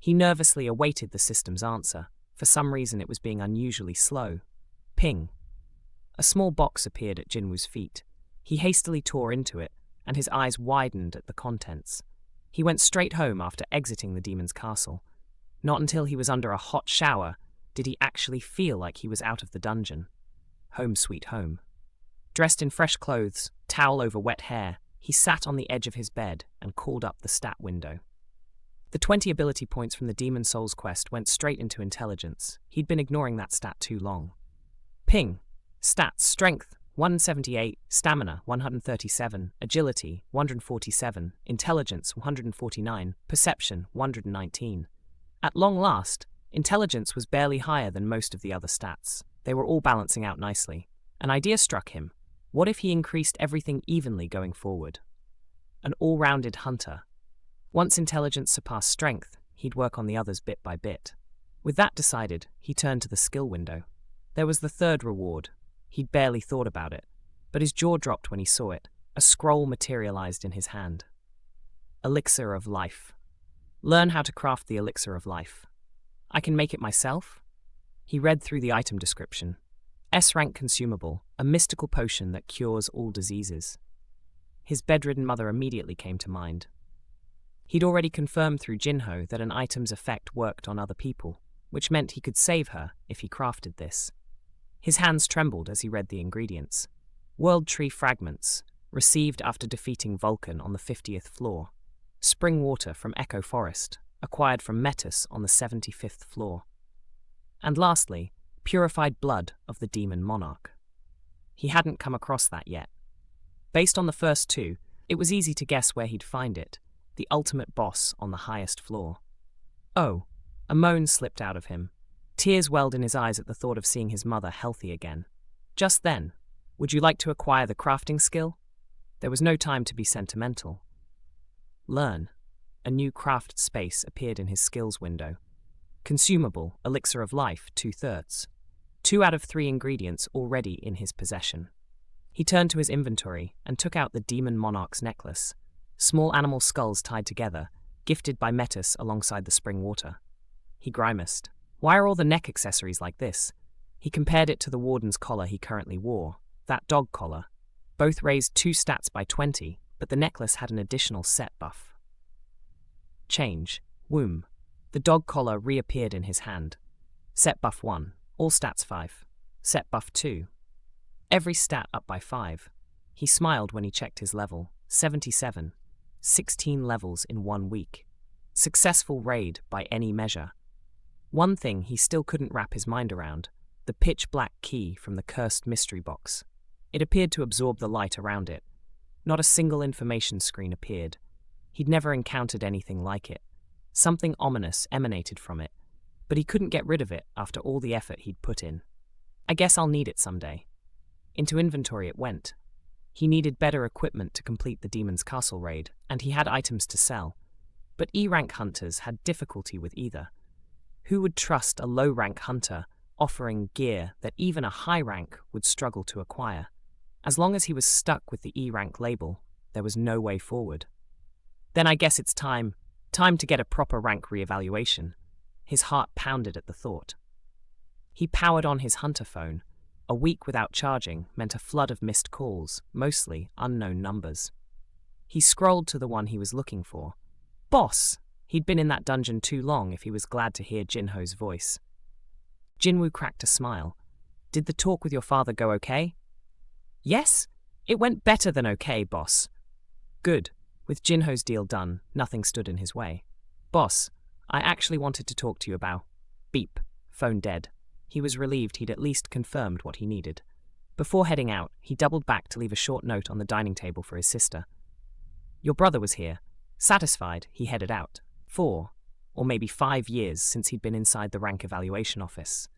He nervously awaited the system's answer. For some reason it was being unusually slow. Ping. A small box appeared at Jin-Woo's feet. He hastily tore into it, and his eyes widened at the contents. He went straight home after exiting the demon's castle. Not until he was under a hot shower did he actually feel like he was out of the dungeon. Home sweet home. Dressed in fresh clothes, towel over wet hair, he sat on the edge of his bed and called up the stat window. The 20 ability points from the Demon Souls quest went straight into intelligence. He'd been ignoring that stat too long. Ping. Stats: Strength 178, Stamina 137, Agility 147, Intelligence 149, Perception 119. At long last, intelligence was barely higher than most of the other stats. They were all balancing out nicely. An idea struck him. What if he increased everything evenly going forward? An all-rounded hunter. Once intelligence surpassed strength, he'd work on the others bit by bit. With that decided, he turned to the skill window. There was the third reward. He'd barely thought about it, but his jaw dropped when he saw it. A scroll materialized in his hand. Elixir of Life. Learn how to craft the Elixir of Life. I can make it myself? He read through the item description. S-rank Consumable, a mystical potion that cures all diseases. His bedridden mother immediately came to mind. He'd already confirmed through Jin-Ho that an item's effect worked on other people, which meant he could save her if he crafted this. His hands trembled as he read the ingredients. World Tree Fragments, received after defeating Vulcan on the 50th floor. Spring Water from Echo Forest, acquired from Metis on the 75th floor. And lastly, Purified Blood of the Demon Monarch. He hadn't come across that yet. Based on the first two, it was easy to guess where he'd find it, the ultimate boss on the highest floor. Oh, a moan slipped out of him. Tears welled in his eyes at the thought of seeing his mother healthy again. Just then, would you like to acquire the crafting skill? There was no time to be sentimental. Learn. A new craft space appeared in his skills window. Consumable, Elixir of Life, 2/3. 2 out of 3 ingredients already in his possession. He turned to his inventory and took out the Demon Monarch's necklace. Small animal skulls tied together, gifted by Metis alongside the spring water. He grimaced. Why are all the neck accessories like this? He compared it to the warden's collar he currently wore, that dog collar. Both raised 2 stats by 20, but the necklace had an additional set buff. Change. Womb. The dog collar reappeared in his hand. Set buff 1. All stats 5. Set buff 2. Every stat up by 5. He smiled when he checked his level. 77. 16 levels in 1 week. Successful raid by any measure. One thing he still couldn't wrap his mind around, the pitch-black key from the cursed mystery box. It appeared to absorb the light around it. Not a single information screen appeared. He'd never encountered anything like it. Something ominous emanated from it, but he couldn't get rid of it after all the effort he'd put in. I guess I'll need it someday. Into inventory it went. He needed better equipment to complete the Demon's Castle raid, and he had items to sell. But E-rank hunters had difficulty with either. Who would trust a low-rank hunter offering gear that even a high rank would struggle to acquire? As long as he was stuck with the E-rank label, there was no way forward. Then I guess it's time to get a proper rank reevaluation. His heart pounded at the thought. He powered on his hunter phone. A week without charging meant a flood of missed calls, mostly unknown numbers. He scrolled to the one he was looking for. Boss! He'd been in that dungeon too long if he was glad to hear Jin-Ho's voice. Jin-Woo cracked a smile. Did the talk with your father go okay? Yes, it went better than okay, boss. Good. With Jin-Ho's deal done, nothing stood in his way. Boss, I actually wanted to talk to you about. Beep. Phone dead. He was relieved he'd at least confirmed what he needed. Before heading out, he doubled back to leave a short note on the dining table for his sister. Your brother was here. Satisfied, he headed out. 4, or maybe 5 years since he'd been inside the rank evaluation office.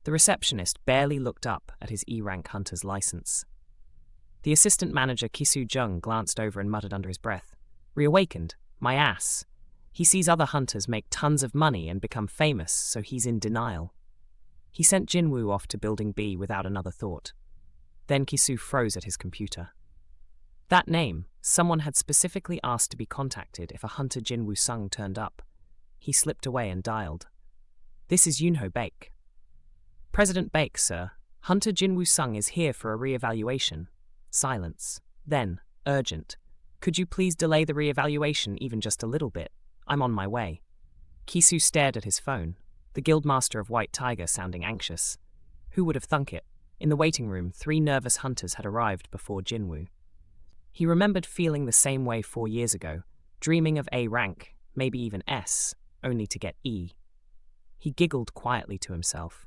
The receptionist barely looked up at his E-rank hunter's license. The assistant manager Kisu Jung glanced over and muttered under his breath, Reawakened? My ass. He sees other hunters make tons of money and become famous, so he's in denial. He sent Jin-Woo off to Building B without another thought. Then Kisu froze at his computer. That name, someone had specifically asked to be contacted if a hunter Jin-Woo Sung turned up. He slipped away and dialed. This is Yunho Baek. President Baek, sir. Hunter Jin-Woo Sung is here for a reevaluation. Silence. Then, urgent. Could you please delay the reevaluation even just a little bit? I'm on my way. Kisu stared at his phone, the guildmaster of White Tiger sounding anxious. Who would have thunk it? In the waiting room, 3 nervous hunters had arrived before Jin-Woo. He remembered feeling the same way 4 years ago, dreaming of A rank, maybe even S, only to get E. He giggled quietly to himself.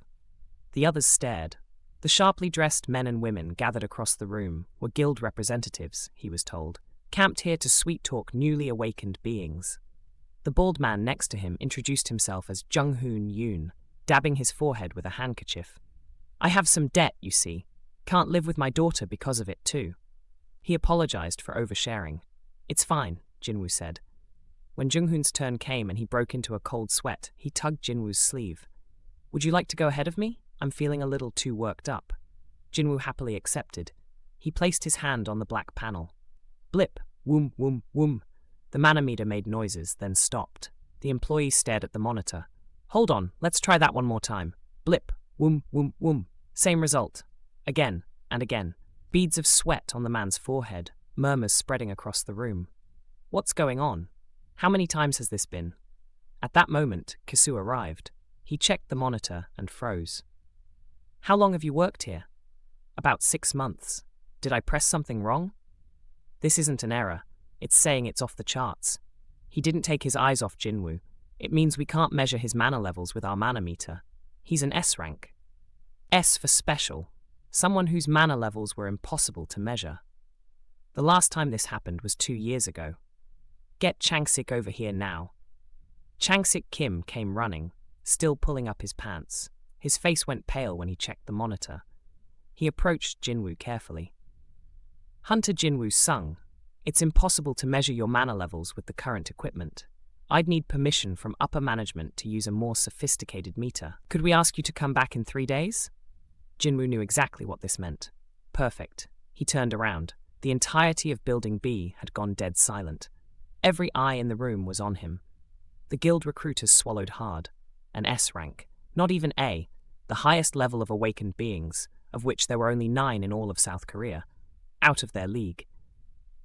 The others stared. The sharply dressed men and women gathered across the room were guild representatives, he was told, camped here to sweet-talk newly awakened beings. The bald man next to him introduced himself as Jonghoon Yoon, dabbing his forehead with a handkerchief. I have some debt, you see. Can't live with my daughter because of it, too. He apologized for oversharing. It's fine, Jin-Woo said. When Junghoon's turn came and he broke into a cold sweat, he tugged Jin-Woo's sleeve. Would you like to go ahead of me? I'm feeling a little too worked up. Jin-Woo happily accepted. He placed his hand on the black panel. Blip, woom, woom, woom. The manometer made noises, then stopped. The employee stared at the monitor. Hold on, let's try that one more time. Blip, woom, woom, woom. Same result. Again and again. Beads of sweat on the man's forehead, murmurs spreading across the room. What's going on? How many times has this been? At that moment, Kisu arrived. He checked the monitor and froze. How long have you worked here? About 6 months. Did I press something wrong? This isn't an error. It's saying it's off the charts. He didn't take his eyes off Jin-Woo. It means we can't measure his mana levels with our manometer. He's an S rank. S for special. Someone whose mana levels were impossible to measure. The last time this happened was 2 years ago. Get Changsik over here now. Changsik Kim came running, still pulling up his pants. His face went pale when he checked the monitor. He approached Jin-Woo carefully. Hunter Jin-Woo Sung, it's impossible to measure your mana levels with the current equipment. I'd need permission from upper management to use a more sophisticated meter. Could we ask you to come back in 3 days? Jin-Woo knew exactly what this meant. Perfect. He turned around. The entirety of Building B had gone dead silent. Every eye in the room was on him. The guild recruiters swallowed hard. An S rank, not even A, the highest level of awakened beings, of which there were only 9 in all of South Korea, out of their league.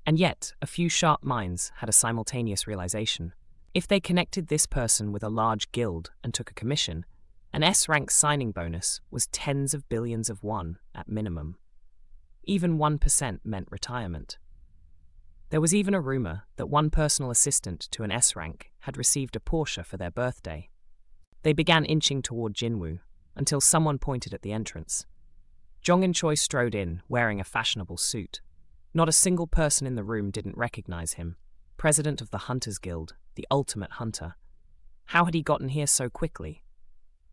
And yet, a few sharp minds had a simultaneous realization. If they connected this person with a large guild and took a commission, an S-rank signing bonus was tens of billions of won at minimum. Even 1% meant retirement. There was even a rumor that one personal assistant to an S-rank had received a Porsche for their birthday. They began inching toward Jin-Woo until someone pointed at the entrance. Jongin Choi strode in, wearing a fashionable suit. Not a single person in the room didn't recognize him. President of the Hunters Guild, the ultimate hunter. How had he gotten here so quickly?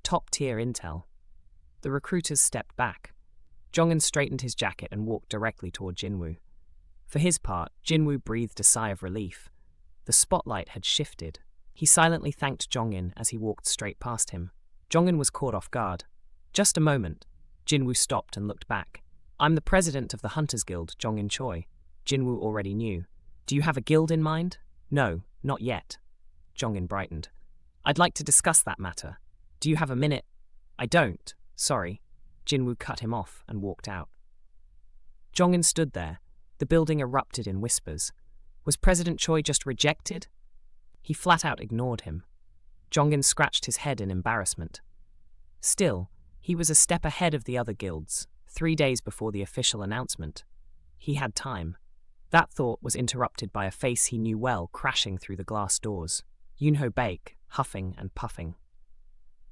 Top-tier intel. The recruiters stepped back. Jongin straightened his jacket and walked directly toward Jin-Woo. For his part, Jin-Woo breathed a sigh of relief. The spotlight had shifted. He silently thanked Jongin as he walked straight past him. Jongin was caught off guard. Just a moment. Jin-Woo stopped and looked back. I'm the president of the Hunters Guild, Jongin Choi. Jin-Woo already knew. Do you have a guild in mind? No, not yet. Jongin brightened. I'd like to discuss that matter. Do you have a minute? I don't. Sorry. Jin-Woo cut him off and walked out. Jongin stood there. The building erupted in whispers. Was President Choi just rejected? He flat out ignored him. Jongin scratched his head in embarrassment. Still, he was a step ahead of the other guilds, 3 days before the official announcement. He had time. That thought was interrupted by a face he knew well crashing through the glass doors. Yunho Baek, huffing and puffing.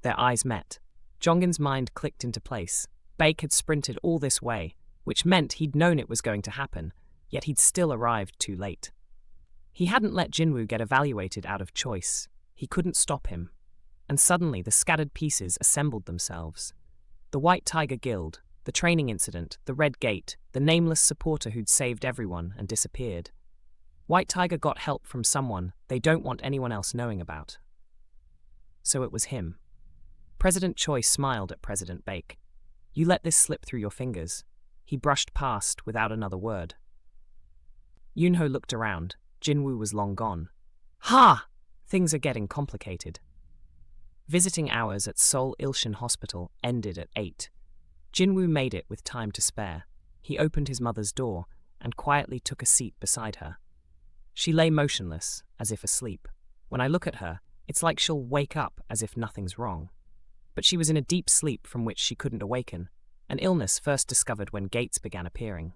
Their eyes met. Jongin's mind clicked into place. Baek had sprinted all this way, which meant he'd known it was going to happen, yet he'd still arrived too late. He hadn't let Jin-Woo get evaluated out of choice. He couldn't stop him. And suddenly the scattered pieces assembled themselves. The White Tiger Guild, the training incident, the Red Gate, the nameless supporter who'd saved everyone and disappeared. White Tiger got help from someone they don't want anyone else knowing about. So it was him. President Choi smiled at President Baek. You let this slip through your fingers. He brushed past without another word. Yunho looked around. Jin-Woo was long gone. Ha! Things are getting complicated. Visiting hours at Seoul Ilshin Hospital ended at 8. Jin-Woo made it with time to spare. He opened his mother's door and quietly took a seat beside her. She lay motionless, as if asleep. When I look at her, it's like she'll wake up as if nothing's wrong. But she was in a deep sleep from which she couldn't awaken, an illness first discovered when gates began appearing.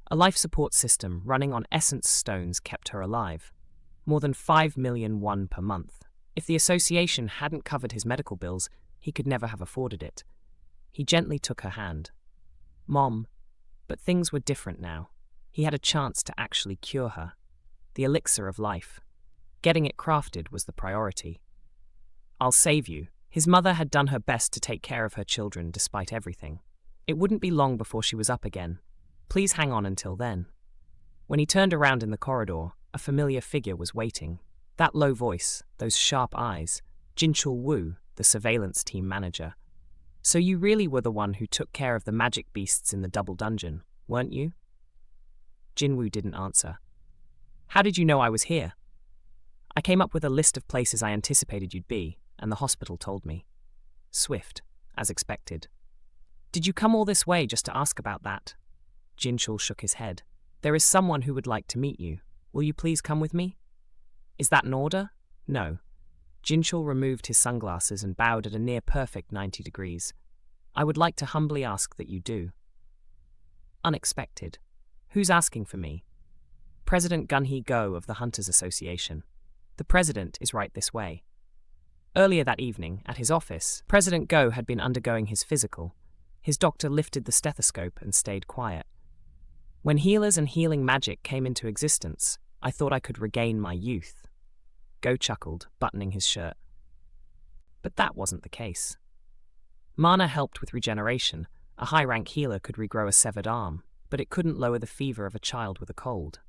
A life support system running on essence stones kept her alive. More than 5 million won per month. If the association hadn't covered his medical bills, he could never have afforded it. He gently took her hand. Mom. But things were different now. He had a chance to actually cure her. The elixir of life. Getting it crafted was the priority. I'll save you. His mother had done her best to take care of her children despite everything. It wouldn't be long before she was up again. Please hang on until then. When he turned around in the corridor, a familiar figure was waiting. That low voice, those sharp eyes, Jin-Woo, the surveillance team manager. So you really were the one who took care of the magic beasts in the double dungeon, weren't you? Jin-Woo didn't answer. How did you know I was here? I came up with a list of places I anticipated you'd be, and the hospital told me. Swift, as expected. Did you come all this way just to ask about that? Jin-Chul shook his head. There is someone who would like to meet you. Will you please come with me? Is that an order? No. Jin-Chul removed his sunglasses and bowed at a near-perfect 90 degrees. I would like to humbly ask that you do. Unexpected. Who's asking for me? President Gunhee Go of the Hunters Association. The president is right this way. Earlier that evening, at his office, President Go had been undergoing his physical. His doctor lifted the stethoscope and stayed quiet. When healers and healing magic came into existence, I thought I could regain my youth. Go chuckled, buttoning his shirt. But that wasn't the case. Mana helped with regeneration. A high-rank healer could regrow a severed arm, but it couldn't lower the fever of a child with a cold.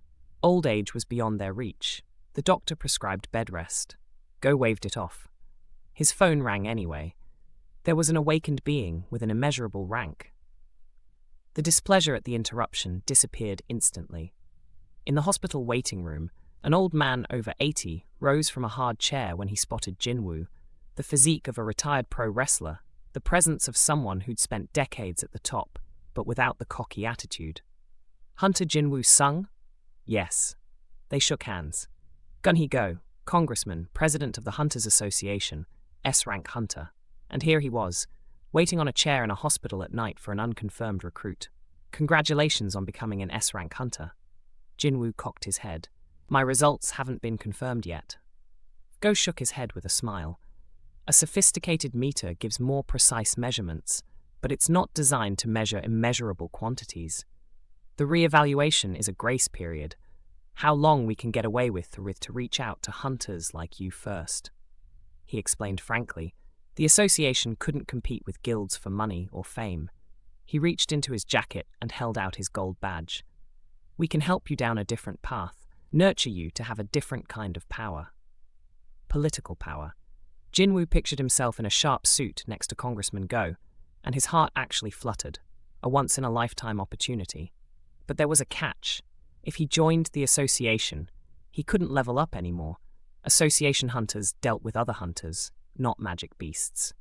Old age was beyond their reach. The doctor prescribed bed rest. Go waved it off. His phone rang anyway. There was an awakened being with an immeasurable rank. The displeasure at the interruption disappeared instantly. In the hospital waiting room, an old man over 80 rose from a hard chair when he spotted Jin-Woo, the physique of a retired pro wrestler, the presence of someone who'd spent decades at the top, but without the cocky attitude. Hunter Jin-Woo sung? Yes. They shook hands. Gunhee Go, congressman, president of the Hunters Association, S-rank hunter. And here he was, waiting on a chair in a hospital at night for an unconfirmed recruit. Congratulations on becoming an S-rank hunter. Jin-Woo cocked his head. My results haven't been confirmed yet. Go shook his head with a smile. A sophisticated meter gives more precise measurements, but it's not designed to measure immeasurable quantities. The reevaluation is a grace period, how long we can get away with to reach out to hunters like you first. He explained frankly, the association couldn't compete with guilds for money or fame. He reached into his jacket and held out his gold badge. We can help you down a different path, nurture you to have a different kind of power. Political power. Jin-Woo pictured himself in a sharp suit next to Congressman Go, and his heart actually fluttered, a once-in-a-lifetime opportunity. But there was a catch. If he joined the association, he couldn't level up anymore. Association hunters dealt with other hunters, not magic beasts.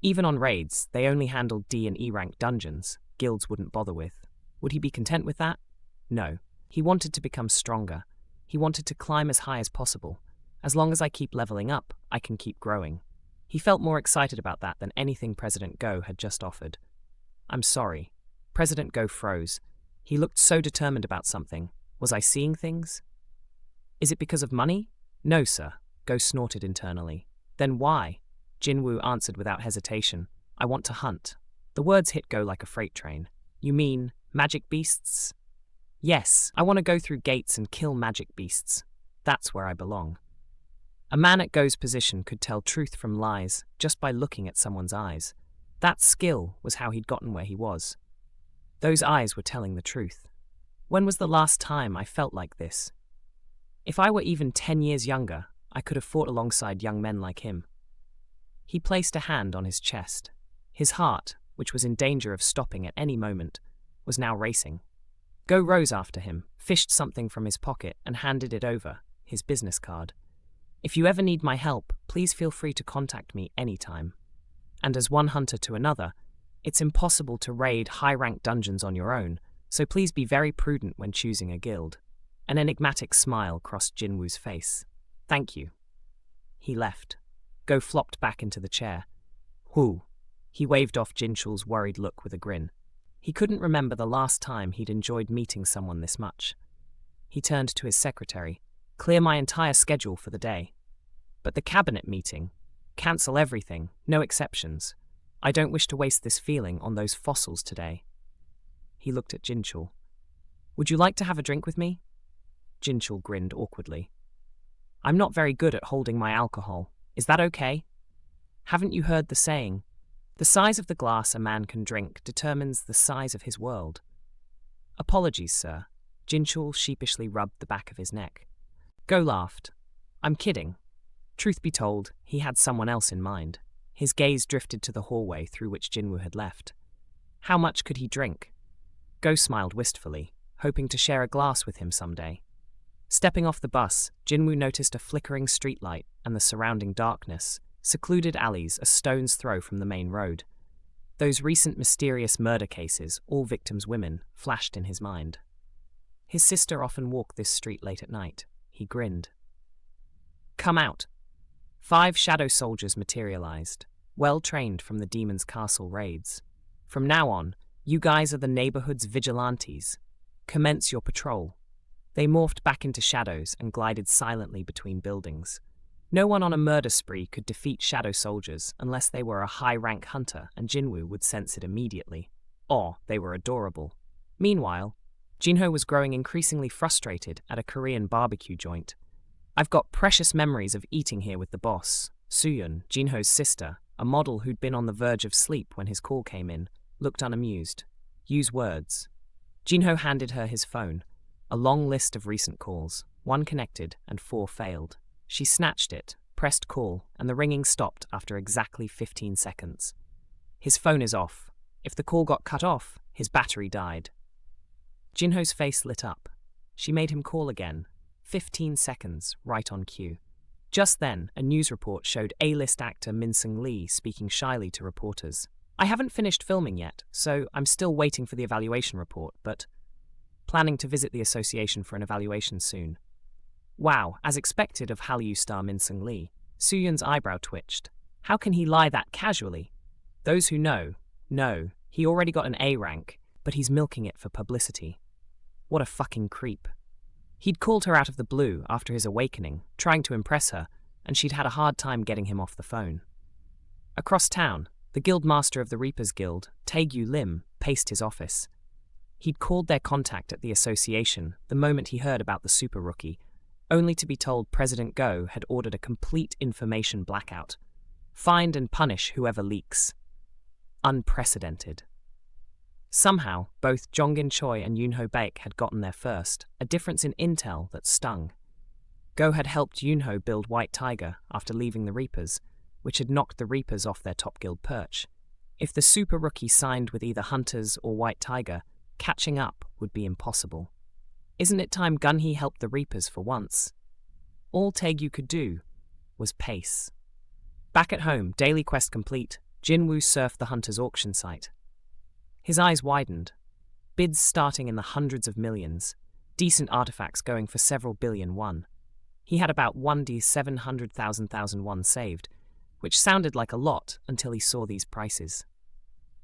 Even on raids, they only handled D and E rank dungeons, guilds wouldn't bother with. Would he be content with that? No. He wanted to become stronger. He wanted to climb as high as possible. As long as I keep leveling up, I can keep growing. He felt more excited about that than anything President Go had just offered. I'm sorry. President Go froze. He looked so determined about something. Was I seeing things? Is it because of money? No, sir. Go snorted internally. Then why? Jin-Woo answered without hesitation. I want to hunt. The words hit Go like a freight train. You mean magic beasts? Yes, I want to go through gates and kill magic beasts. That's where I belong. A man at Go's position could tell truth from lies just by looking at someone's eyes. That skill was how he'd gotten where he was. Those eyes were telling the truth. When was the last time I felt like this? If I were even 10 years younger, I could have fought alongside young men like him. He placed a hand on his chest. His heart, which was in danger of stopping at any moment, was now racing. Go rose after him, fished something from his pocket and handed it over, his business card. If you ever need my help, please feel free to contact me anytime. And as one hunter to another, it's impossible to raid high-rank dungeons on your own, so please be very prudent when choosing a guild. An enigmatic smile crossed Jin-Woo's face. Thank you. He left. Go flopped back into the chair. Whoo. He waved off Jin-Chul's worried look with a grin. He couldn't remember the last time he'd enjoyed meeting someone this much. He turned to his secretary. Clear my entire schedule for the day. But the cabinet meeting. Cancel everything, no exceptions. I don't wish to waste this feeling on those fossils today. He looked at Jin-Chul. Would you like to have a drink with me? Jin-Chul grinned awkwardly. I'm not very good at holding my alcohol. Is that okay? Haven't you heard the saying? The size of the glass a man can drink determines the size of his world. Apologies, sir. Jin-Chul sheepishly rubbed the back of his neck. Go laughed. I'm kidding. Truth be told, he had someone else in mind. His gaze drifted to the hallway through which Jin-Woo had left. How much could he drink? Go smiled wistfully, hoping to share a glass with him someday. Stepping off the bus, Jin-Woo noticed a flickering streetlight and the surrounding darkness, secluded alleys a stone's throw from the main road. Those recent mysterious murder cases, all victims women, flashed in his mind. His sister often walked this street late at night. He grinned. Come out. 5 shadow soldiers materialized, well-trained from the demon's castle raids. From now on, you guys are the neighborhood's vigilantes. Commence your patrol. They morphed back into shadows and glided silently between buildings. No one on a murder spree could defeat shadow soldiers unless they were a high-rank hunter, and Jin-Woo would sense it immediately. Or they were adorable. Meanwhile, Jin-Ho was growing increasingly frustrated at a Korean barbecue joint. I've got precious memories of eating here with the boss. Soo-yeon, Jin-Ho's sister, a model who'd been on the verge of sleep when his call came in, looked unamused. Use words. Jin-Ho handed her his phone. A long list of recent calls. 1 connected and 4 failed. She snatched it, pressed call, and the ringing stopped after exactly 15 seconds. His phone is off. If the call got cut off, his battery died. Jin-Ho's face lit up. She made him call again. 15 seconds, right on cue. Just then, a news report showed A-list actor Min-Sung Lee speaking shyly to reporters. I haven't finished filming yet, so I'm still waiting for the evaluation report, but planning to visit the association for an evaluation soon. Wow, as expected of Hallyu star Min-Sung Lee, Soo-yeon's eyebrow twitched. How can he lie that casually? Those who know, he already got an A rank, but he's milking it for publicity. What a fucking creep. He'd called her out of the blue after his awakening, trying to impress her, and she'd had a hard time getting him off the phone. Across town, the guildmaster of the Reapers Guild, Taegyu Lim, paced his office. He'd called their contact at the association the moment he heard about the super rookie, only to be told President Go had ordered a complete information blackout. Find and punish whoever leaks. Unprecedented. Somehow, both Jongin Choi and Yoonho Baek had gotten there first, a difference in intel that stung. Go had helped Yoonho build White Tiger after leaving the Reapers, which had knocked the Reapers off their top guild perch. If the super rookie signed with either Hunters or White Tiger, catching up would be impossible. Isn't it time Gunhee helped the Reapers for once? All Taegyu could do was pace. Back at home, daily quest complete, Jin-Woo surfed the Hunters auction site. His eyes widened. Bids starting in the hundreds of millions. Decent artifacts going for several billion won. He had about 700,000 won saved, which sounded like a lot until he saw these prices.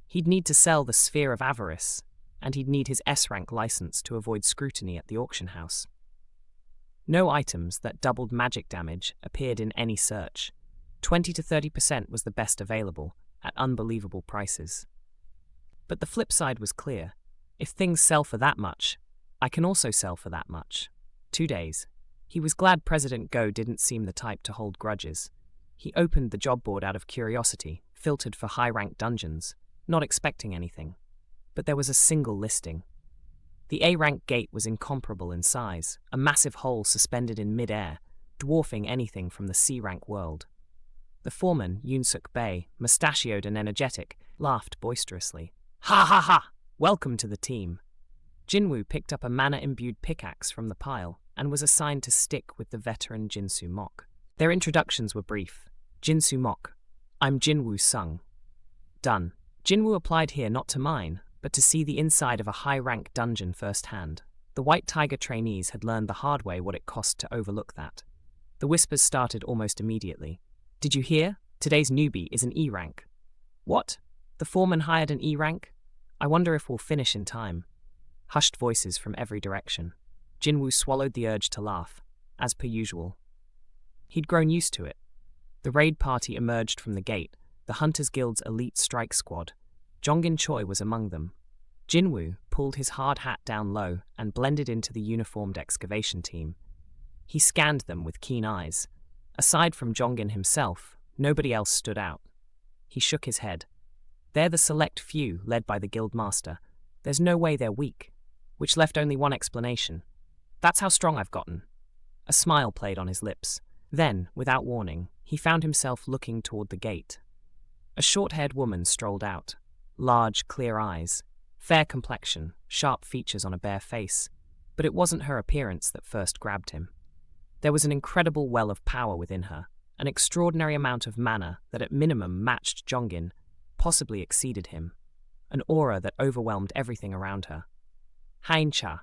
He'd need to sell the Sphere of Avarice, and he'd need his S-rank license to avoid scrutiny at the auction house. No items that doubled magic damage appeared in any search. 20 to 30% was the best available, at unbelievable prices. But the flip side was clear. If things sell for that much, I can also sell for that much. 2 days. He was glad President Go didn't seem the type to hold grudges. He opened the job board out of curiosity, filtered for high-rank dungeons, not expecting anything. But there was a single listing. The A-rank gate was incomparable in size, a massive hole suspended in mid-air, dwarfing anything from the C-rank world. The foreman, Yoon-suk Bae, mustachioed and energetic, laughed boisterously. Ha ha ha! Welcome to the team. Jin-Woo picked up a mana-imbued pickaxe from the pile and was assigned to stick with the veteran Jinsu Mok. Their introductions were brief. Jinsu Mok. I'm Jin-Woo Sung. Done. Jin-Woo applied here not to mine, but to see the inside of a high-rank dungeon firsthand. The White Tiger trainees had learned the hard way what it cost to overlook that. The whispers started almost immediately. Did you hear? Today's newbie is an E-rank. What? The foreman hired an E-rank? I wonder if we'll finish in time. Hushed voices from every direction. Jin-Woo swallowed the urge to laugh, as per usual. He'd grown used to it. The raid party emerged from the gate, the Hunters Guild's elite strike squad. Jongin Choi was among them. Jin-Woo pulled his hard hat down low and blended into the uniformed excavation team. He scanned them with keen eyes. Aside from Jongin himself, nobody else stood out. He shook his head. They're the select few led by the guild master. There's no way they're weak. Which left only one explanation. That's how strong I've gotten. A smile played on his lips. Then, without warning, he found himself looking toward the gate. A short-haired woman strolled out. Large, clear eyes. Fair complexion, sharp features on a bare face. But it wasn't her appearance that first grabbed him. There was an incredible well of power within her, an extraordinary amount of mana that at minimum matched Jongin, possibly exceeded him. An aura that overwhelmed everything around her. Hain-cha.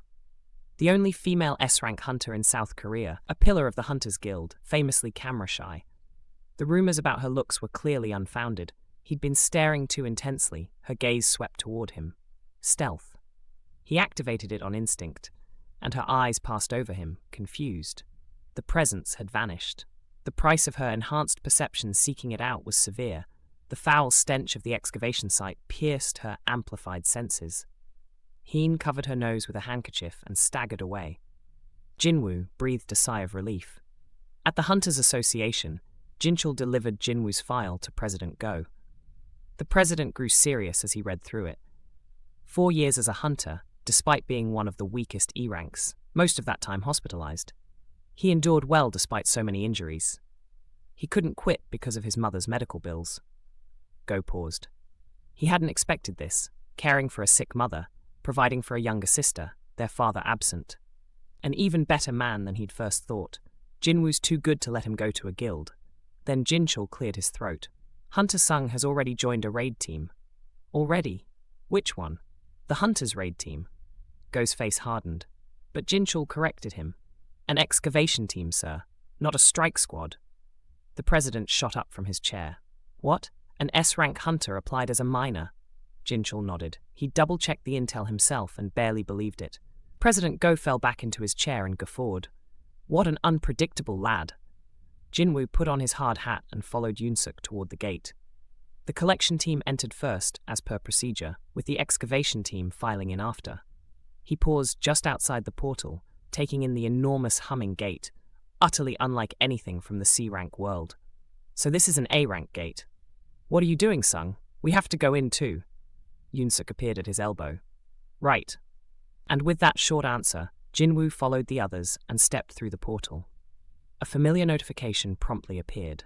The only female S-rank hunter in South Korea, a pillar of the Hunters Guild, famously camera-shy. The rumors about her looks were clearly unfounded. He'd been staring too intensely, her gaze swept toward him. Stealth. He activated it on instinct, and her eyes passed over him, confused. The presence had vanished. The price of her enhanced perception seeking it out was severe. The foul stench of the excavation site pierced her amplified senses. Heen covered her nose with a handkerchief and staggered away. Jin-Woo breathed a sigh of relief. At the Hunters Association, Jinchul delivered Jin-Woo's file to President Go. The president grew serious as he read through it. 4 years as a hunter, despite being one of the weakest E-ranks, most of that time hospitalized. He endured well despite so many injuries. He couldn't quit because of his mother's medical bills. Go paused. He hadn't expected this, caring for a sick mother, providing for a younger sister, their father absent. An even better man than he'd first thought. Jin-Woo's too good to let him go to a guild. Then Jinchul cleared his throat. Hunter Sung has already joined a raid team. Already? Which one? The Hunters raid team. Go's face hardened. But Jinchul corrected him. An excavation team, sir. Not a strike squad. The president shot up from his chair. What? An S-rank hunter applied as a minor? Jinchul nodded. He double-checked the intel himself and barely believed it. President Go fell back into his chair and guffawed. What an unpredictable lad. Jin-Woo put on his hard hat and followed Yoon-suk toward the gate. The collection team entered first, as per procedure, with the excavation team filing in after. He paused just outside the portal, taking in the enormous humming gate, utterly unlike anything from the C-rank world. So this is an A-rank gate. What are you doing, Sung? We have to go in too. Yoon-suk appeared at his elbow. Right. And with that short answer, Jin-Woo followed the others and stepped through the portal. A familiar notification promptly appeared.